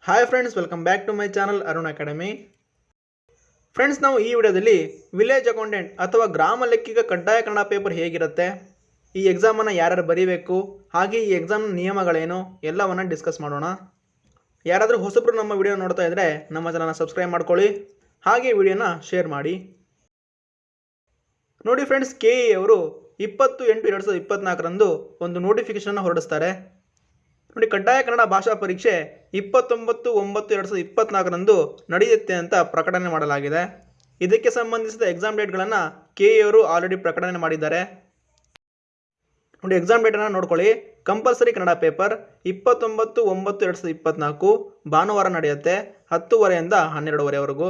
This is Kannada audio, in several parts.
Hi friends, welcome back to my channel Arun academy. Friends, ನಾವು ಈ ವಿಡಿಯೋದಲ್ಲಿ ವಿಲೇಜ್ ಅಕೌಂಟೆಂಟ್ ಅಥವಾ ಗ್ರಾಮ ಲೆಕ್ಕಿಗ ಕಡ್ಡಾಯ ಕನ್ನಡ ಪೇಪರ್ ಹೇಗಿರುತ್ತೆ, ಈ ಎಕ್ಸಾಮನ್ನು ಯಾರ್ಯಾರು ಬರೀಬೇಕು, ಹಾಗೆ ಈ ಎಕ್ಸಾಮ್ನ ನಿಯಮಗಳೇನು ಎಲ್ಲವನ್ನು ಡಿಸ್ಕಸ್ ಮಾಡೋಣ. ಯಾರಾದರೂ ಹೊಸಬ್ರು ನಮ್ಮ ವಿಡಿಯೋ ನೋಡ್ತಾ ಇದ್ದರೆ ನಮ್ಮ ಚಾನಲ್ನ ಸಬ್ಸ್ಕ್ರೈಬ್ ಮಾಡ್ಕೊಳ್ಳಿ, ಹಾಗೆ ವಿಡಿಯೋನ ಶೇರ್ ಮಾಡಿ. ನೋಡಿ ಫ್ರೆಂಡ್ಸ್, KE ಅವರು 20/8/2024 ಒಂದು ನೋಟಿಫಿಕೇಶನ್ ಹೊರಡಿಸ್ತಾರೆ. ನೋಡಿ, ಕಡ್ಡಾಯ ಕನ್ನಡ ಭಾಷಾ ಪರೀಕ್ಷೆ 29/9/2024 ನಡೆಯುತ್ತೆ ಅಂತ ಪ್ರಕಟಣೆ ಮಾಡಲಾಗಿದೆ. ಇದಕ್ಕೆ ಸಂಬಂಧಿಸಿದ ಎಕ್ಸಾಮ್ ಡೇಟ್ಗಳನ್ನು KE ಅವರು ಆಲ್ರೆಡಿ ಪ್ರಕಟಣೆ ಮಾಡಿದ್ದಾರೆ. ನೋಡಿ, ಎಕ್ಸಾಮ್ ಡೇಟನ್ನು ನೋಡ್ಕೊಳ್ಳಿ. ಕಂಪಲ್ಸರಿ ಕನ್ನಡ ಪೇಪರ್ 29/9/2024 ಭಾನುವಾರ ನಡೆಯುತ್ತೆ, 10:30 12:00ವರೆಗೂ.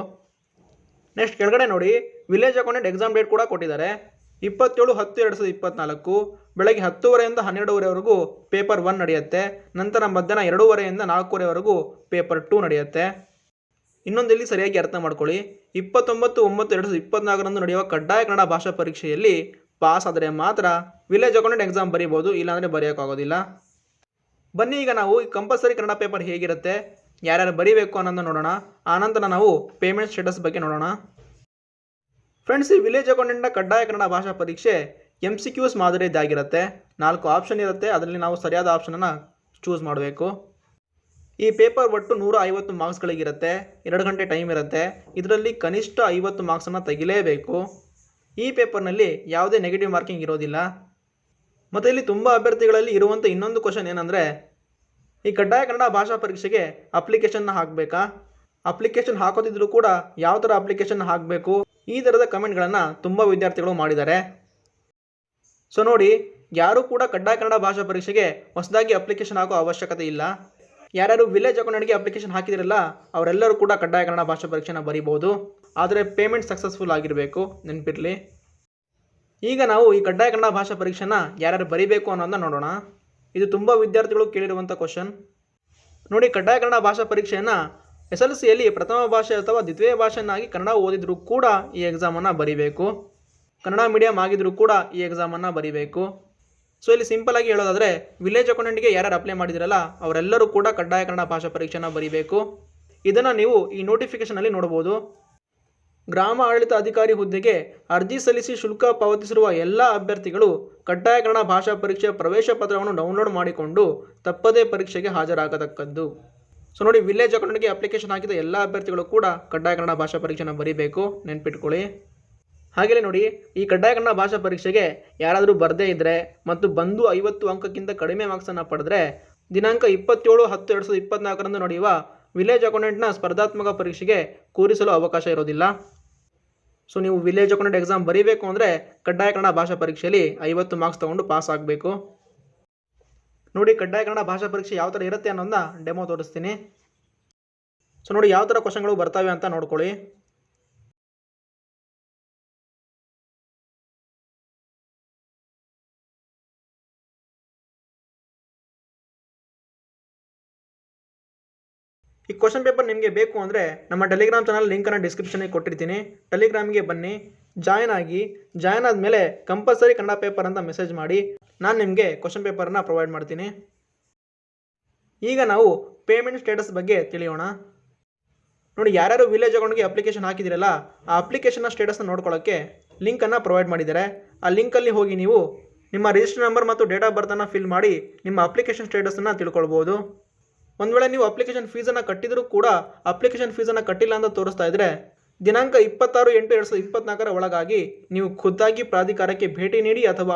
ನೆಕ್ಸ್ಟ್ ಕೆಳಗಡೆ ನೋಡಿ, ವಿಲೇಜ್ ಅಕೌಂಟೆಂಟ್ ಎಕ್ಸಾಮ್ ಡೇಟ್ ಕೂಡ ಕೊಟ್ಟಿದ್ದಾರೆ. 27/10/2024 ಬೆಳಗ್ಗೆ 10:30 12:00ವರೆಗೂ ಪೇಪರ್ 1 ನಡೆಯುತ್ತೆ. ನಂತರ ಮಧ್ಯಾಹ್ನ 2:30 4:00ವರೆಗೂ ಪೇಪರ್ 2 ನಡೆಯುತ್ತೆ. ಇನ್ನೊಂದು ಇಲ್ಲಿ ಸರಿಯಾಗಿ ಅರ್ಥ ಮಾಡ್ಕೊಳ್ಳಿ. 29/9/2024 ನಡೆಯುವ ಕಡ್ಡಾಯ ಕನ್ನಡ ಭಾಷಾ ಪರೀಕ್ಷೆಯಲ್ಲಿ ಪಾಸ್ ಆದರೆ ಮಾತ್ರ ವಿಲೇಜ್ ಅಕೌಂಟೆಂಟ್ ಎಕ್ಸಾಮ್ ಬರೀಬೋದು, ಇಲ್ಲಾಂದರೆ ಬರೆಯೋಕ್ಕಾಗೋದಿಲ್ಲ. ಬನ್ನಿ, ಈಗ ನಾವು ಈ ಕಂಪಲ್ಸರಿ ಕನ್ನಡ ಪೇಪರ್ ಹೇಗಿರುತ್ತೆ, ಯಾರ್ಯಾರು ಬರೀಬೇಕು ಅನ್ನೋದನ್ನು ನೋಡೋಣ. ಆನಂತರ ನಾವು ಪೇಮೆಂಟ್ ಸ್ಟೇಟಸ್ ಬಗ್ಗೆ ನೋಡೋಣ. ಫ್ರೆಂಡ್ಸ್, ಈ ವಿಲೇಜ್ ಅಕೌಂಟೆಂಟ್ನ ಕಡ್ಡಾಯ ಕನ್ನಡ ಭಾಷಾ ಪರೀಕ್ಷೆ MCQs ಮಾದರಿಯದ್ದಾಗಿರುತ್ತೆ. 4 ಆಪ್ಷನ್ ಇರುತ್ತೆ, ಅದರಲ್ಲಿ ನಾವು ಸರಿಯಾದ ಆಪ್ಷನನ್ನು ಚೂಸ್ ಮಾಡಬೇಕು. ಈ ಪೇಪರ್ ಒಟ್ಟು 150 ಮಾರ್ಕ್ಸ್ಗಳಿಗಿರುತ್ತೆ. 2 ಗಂಟೆ ಟೈಮ್ ಇರುತ್ತೆ. ಇದರಲ್ಲಿ ಕನಿಷ್ಠ 50 ಮಾರ್ಕ್ಸನ್ನು ತೆಗಿಲೇಬೇಕು. ಈ ಪೇಪರ್ನಲ್ಲಿ ಯಾವುದೇ ನೆಗೆಟಿವ್ ಮಾರ್ಕಿಂಗ್ ಇರೋದಿಲ್ಲ. ಮತ್ತು ಇಲ್ಲಿ ತುಂಬ ಅಭ್ಯರ್ಥಿಗಳಲ್ಲಿ ಇರುವಂಥ ಇನ್ನೊಂದು ಕ್ವಶನ್ ಏನಂದರೆ, ಈ ಕಡ್ಡಾಯ ಕನ್ನಡ ಭಾಷಾ ಪರೀಕ್ಷೆಗೆ ಅಪ್ಲಿಕೇಶನ್ನ ಹಾಕಬೇಕಾ, ಅಪ್ಲಿಕೇಶನ್ ಹಾಕೋದಿದ್ರು ಕೂಡ ಯಾವ ಥರ ಅಪ್ಲಿಕೇಶನ್ ಹಾಕಬೇಕು, ಈ ಥರದ ಕಮೆಂಟ್ಗಳನ್ನು ತುಂಬ ವಿದ್ಯಾರ್ಥಿಗಳು ಮಾಡಿದ್ದಾರೆ. ಸೊ ನೋಡಿ, ಯಾರೂ ಕೂಡ ಕಡ್ಡಾಯ ಕನ್ನಡ ಭಾಷಾ ಪರೀಕ್ಷೆಗೆ ಹೊಸದಾಗಿ ಅಪ್ಲಿಕೇಶನ್ ಹಾಕೋ ಅವಶ್ಯಕತೆ ಇಲ್ಲ. ಯಾರ್ಯಾರು ವಿಲೇಜ್ ಅಕೌಂಟೆಂಟ್ಗೆ ಅಪ್ಲಿಕೇಶನ್ ಹಾಕಿದಿರಲ್ಲ ಅವರೆಲ್ಲರೂ ಕೂಡ ಕಡ್ಡಾಯ ಕನ್ನಡ ಭಾಷಾ ಪರೀಕ್ಷೆನ ಬರೀಬೋದು, ಆದರೆ ಪೇಮೆಂಟ್ ಸಕ್ಸಸ್ಫುಲ್ ಆಗಿರಬೇಕು, ನೆನಪಿರಲಿ. ಈಗ ನಾವು ಈ ಕಡ್ಡಾಯ ಕನ್ನಡ ಭಾಷಾ ಪರೀಕ್ಷೆನ ಯಾರ್ಯಾರು ಬರೀಬೇಕು ಅನ್ನೋದನ್ನ ನೋಡೋಣ. ಇದು ತುಂಬ ವಿದ್ಯಾರ್ಥಿಗಳು ಕೇಳಿರುವಂಥ ಕ್ವಶನ್. ನೋಡಿ, ಕಡ್ಡಾಯ ಕನ್ನಡ ಭಾಷಾ ಪರೀಕ್ಷೆಯನ್ನು SLCಯಲ್ಲಿ ಪ್ರಥಮ ಭಾಷೆ ಅಥವಾ ದ್ವಿತೀಯ ಭಾಷೆಯನ್ನಾಗಿ ಕನ್ನಡ ಓದಿದರೂ ಕೂಡ ಈ ಎಕ್ಸಾಮನ್ನು ಬರೀಬೇಕು. ಕನ್ನಡ ಮೀಡಿಯಮ್ ಆಗಿದ್ರೂ ಕೂಡ ಈ ಎಕ್ಸಾಮನ್ನು ಬರೀಬೇಕು. ಸೊ ಇಲ್ಲಿ ಸಿಂಪಲ್ ಆಗಿ ಹೇಳೋದಾದರೆ, ವಿಲೇಜ್ ಅಕೌಂಟೆಂಟ್ಗೆ ಯಾರ್ಯಾರು ಅಪ್ಲೈ ಮಾಡಿದಿರಲ್ಲ ಅವರೆಲ್ಲರೂ ಕೂಡ ಕಡ್ಡಾಯ ಕನ್ನಡ ಭಾಷಾ ಪರೀಕ್ಷೆನ ಬರೀಬೇಕು. ಇದನ್ನು ನೀವು ಈ ನೋಟಿಫಿಕೇಷನಲ್ಲಿ ನೋಡ್ಬೋದು. ಗ್ರಾಮ ಆಡಳಿತ ಅಧಿಕಾರಿ ಹುದ್ದೆಗೆ ಅರ್ಜಿ ಸಲ್ಲಿಸಿ ಶುಲ್ಕ ಪಾವತಿಸಿರುವ ಎಲ್ಲ ಅಭ್ಯರ್ಥಿಗಳು ಕಡ್ಡಾಯ ಕನ್ನಡ ಭಾಷಾ ಪರೀಕ್ಷೆಯ ಪ್ರವೇಶ ಪತ್ರವನ್ನು ಡೌನ್ಲೋಡ್ ಮಾಡಿಕೊಂಡು ತಪ್ಪದೇ ಪರೀಕ್ಷೆಗೆ ಹಾಜರಾಗತಕ್ಕದ್ದು. ಸೊ ನೋಡಿ, ವಿಲೇಜ್ ಅಕೌಂಟೆಂಟ್ಗೆ ಅಪ್ಲಿಕೇಶನ್ ಹಾಕಿದ ಎಲ್ಲ ಅಭ್ಯರ್ಥಿಗಳು ಕೂಡ ಕಡ್ಡಾಯ ಕನ್ನಡ ಭಾಷಾ ಪರೀಕ್ಷೆನ ಬರೀಬೇಕು, ನೆನ್ಪಿಟ್ಕೊಳ್ಳಿ. ಹಾಗೆಯೇ ನೋಡಿ, ಈ ಕಡ್ಡಾಯ ಕನ್ನಡ ಭಾಷಾ ಪರೀಕ್ಷೆಗೆ ಯಾರಾದರೂ ಬರದೇ ಇದ್ದರೆ ಮತ್ತು ಬಂದು 50 ಅಂಕಕ್ಕಿಂತ ಕಡಿಮೆ ಮಾರ್ಕ್ಸನ್ನು ಪಡೆದರೆ ದಿನಾಂಕ 27/10/2024 ನಡೆಯುವ ವಿಲೇಜ್ ಅಕೌಂಟೆಂಟ್ನ ಸ್ಪರ್ಧಾತ್ಮಕ ಪರೀಕ್ಷೆಗೆ ಕೂರಿಸಲು ಅವಕಾಶ ಇರೋದಿಲ್ಲ. ಸೊ ನೀವು ವಿಲೇಜ್ ಅಕೌಂಟೆಂಟ್ ಎಕ್ಸಾಮ್ ಬರೀಬೇಕು ಅಂದರೆ ಕಡ್ಡಾಯ ಕನ್ನಡ ಭಾಷಾ ಪರೀಕ್ಷೆಯಲ್ಲಿ 50 ಮಾರ್ಕ್ಸ್ ತೊಗೊಂಡು ಪಾಸ್ ಆಗಬೇಕು. ನೋಡಿ, ಕಡ್ಡಾಯ ಕನ್ನಡ ಭಾಷಾ ಪರೀಕ್ಷೆ ಯಾವ ಥರ ಇರುತ್ತೆ ಅನ್ನೋದನ್ನ ಡೆಮೋ ತೋರಿಸ್ತೀನಿ. ಸೊ ನೋಡಿ, ಯಾವ ಥರ ಕ್ವಶನ್ಗಳು ಬರ್ತವೆ ಅಂತ ನೋಡ್ಕೊಳ್ಳಿ. ಈ ಕ್ವಶನ್ ಪೇಪರ್ ನಿಮಗೆ ಬೇಕು ಅಂದರೆ ನಮ್ಮ ಟೆಲಿಗ್ರಾಮ್ ಚಾನಲ್ ಲಿಂಕನ್ನು ಡಿಸ್ಕ್ರಿಪ್ಷನ್ಗೆ ಕೊಟ್ಟಿರ್ತೀನಿ. ಟೆಲಿಗ್ರಾಮ್ಗೆ ಬನ್ನಿ, ಜಾಯ್ನ್ ಆಗಿ. ಜಾಯ್ನ್ ಆದಮೇಲೆ ಕಂಪಲ್ಸರಿ ಕನ್ನಡ ಪೇಪರ್ ಅಂತ ಮೆಸೇಜ್ ಮಾಡಿ, ನಾನು ನಿಮಗೆ ಕ್ವಶನ್ ಪೇಪರನ್ನು ಪ್ರೊವೈಡ್ ಮಾಡ್ತೀನಿ. ಈಗ ನಾವು ಪೇಮೆಂಟ್ ಸ್ಟೇಟಸ್ ಬಗ್ಗೆ ತಿಳಿಯೋಣ. ನೋಡಿ, ಯಾರ್ಯಾರು ವಿಲೇಜ್ ಅಕೌಂಟ್ಗೆ ಅಪ್ಲಿಕೇಶನ್ ಹಾಕಿದಿರಲ್ಲ ಆ ಅಪ್ಲಿಕೇಶನ್ನ ಸ್ಟೇಟಸ್ನ ನೋಡ್ಕೊಳ್ಳೋಕ್ಕೆ ಲಿಂಕನ್ನು ಪ್ರೊವೈಡ್ ಮಾಡಿದ್ದಾರೆ. ಆ ಲಿಂಕಲ್ಲಿ ಹೋಗಿ ನೀವು ನಿಮ್ಮ ರಿಜಿಸ್ಟರ್ ನಂಬರ್ ಮತ್ತು ಡೇಟ್ ಆಫ್ ಬರ್ತನ್ನು ಫಿಲ್ ಮಾಡಿ ನಿಮ್ಮ ಅಪ್ಲಿಕೇಶನ್ ಸ್ಟೇಟಸನ್ನು ತಿಳ್ಕೊಳ್ಬೋದು. ಒಂದು ವೇಳೆ ನೀವು ಅಪ್ಲಿಕೇಶನ್ ಫೀಸನ್ನು ಕಟ್ಟಿದರೂ ಕೂಡ ಅಪ್ಲಿಕೇಶನ್ ಫೀಸನ್ನು ಕಟ್ಟಿಲ್ಲ ಅಂತ ತೋರಿಸ್ತಾ ಇದ್ದರೆ ದಿನಾಂಕ 26/8/2024 ಒಳಗಾಗಿ ನೀವು ಖುದ್ದಾಗಿ ಪ್ರಾಧಿಕಾರಕ್ಕೆ ಭೇಟಿ ನೀಡಿ ಅಥವಾ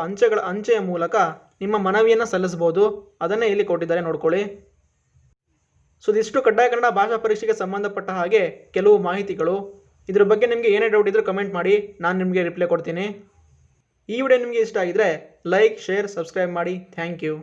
ಅಂಚೆಯ ಮೂಲಕ ನಿಮ್ಮ ಮನವಿಯನ್ನು ಸಲ್ಲಿಸಬಹುದು. ಅದನ್ನೇ ಇಲ್ಲಿ ಕೊಟ್ಟಿದ್ದಾರೆ, ನೋಡ್ಕೊಳ್ಳಿ. ಸೊ ಇದಿಷ್ಟು ಕಡ್ಡಾಯ ಕನ್ನಡ ಭಾಷಾ ಪರೀಕ್ಷೆಗೆ ಸಂಬಂಧಪಟ್ಟ ಹಾಗೆ ಕೆಲವು ಮಾಹಿತಿಗಳು. ಇದ್ರ ಬಗ್ಗೆ ನಿಮಗೆ ಏನೇ ಡೌಟ್ ಇದ್ರೂ ಕಮೆಂಟ್ ಮಾಡಿ, ನಾನು ನಿಮಗೆ ರಿಪ್ಲೈ ಕೊಡ್ತೀನಿ. ಈ ವಿಡಿಯೋ ನಿಮಗೆ ಇಷ್ಟ ಆಗಿದ್ರೆ ಲೈಕ್, ಶೇರ್, ಸಬ್ಸ್ಕ್ರೈಬ್ ಮಾಡಿ. Thank you.